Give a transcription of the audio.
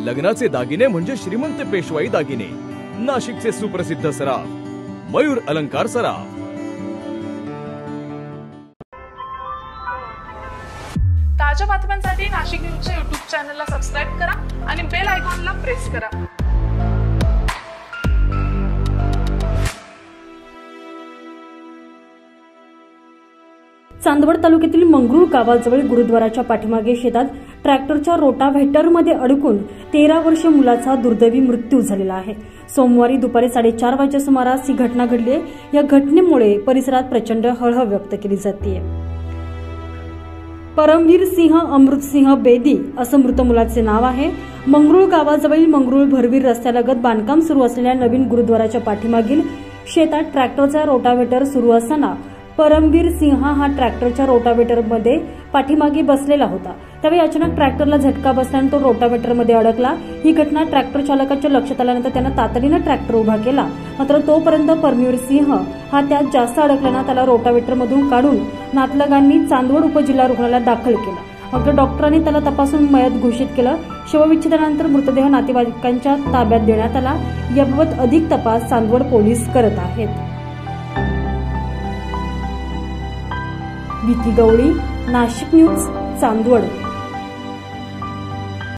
लग्नाचे दागिने म्हणजे श्रीमंत पेशवाई दागिने, नाशिकचे सुप्रसिद्ध सराफ मयूर अलंकार सराफ। ताज्या बातम्यांसाठी नाशिक न्यूजच्या YouTube चॅनलला सबस्क्राइब करा आणि बेल आयकॉनला प्रेस करा। चांदवड तालुक्यातील मंगरूळ गावाजवळ गुरुद्वाराच्या पाठीमागे शेतात ट्रॅक्टरच्या रोटाव्हेटरमध्ये अडकून 13 वर्षीय मुलाचा दुर्दैवी मृत्यू झालेला आहे। सोमवारी दुपारी 4:30 वाजच्या सुमारास ही घटना घडली आहे। या घटनेमुळे परिसरात प्रचंड हळहळ व्यक्त केली जाते। परमवीर सिंह अमृतसिंह बेदी असं मृत मुलाचे नाव आहे। मंगरूळ गावाजवळील मंगरूळ भरवीर रस्त्यालगत बांधकाम सुरू असलेल्या नवीन गुरुद्वाराच्या पाठीमागील शेतात ट्रॅक्टरचा रोटाव्हेटर सुरू असताना परमवीर सिंह हा ट्रॅक्टरच्या रोटाव्हेटरमध्ये पाठीमागे बसलेला होता। त्यावेळी अचानक ट्रॅक्टरला झटका बसल्याने तो रोटाव्हेटरमध्ये अडकला। ही घटना ट्रॅक्टर चालकाच्या लक्षात आल्यानंतर त्यानं तातडीने ट्रॅक्टर उभा केला, मात्र तोपर्यंत परमवीर सिंह हा त्यात जास्त अडकल्याने त्याला रोटाव्हेटरमधून काढून नातलगांनी चांदवड उपजिल्हा रुग्णालयात दाखल केला। मात्र डॉक्टरांनी त्याला तपासून मयत घोषित केलं। शवविच्छेदनानंतर मृतदेह नातेवाईकांच्या ताब्यात देण्यात आला। याबाबत अधिक तपास चांदवड पोलीस करत आहेत। भीती गवळी, नाशिक न्यूज, चांदवड।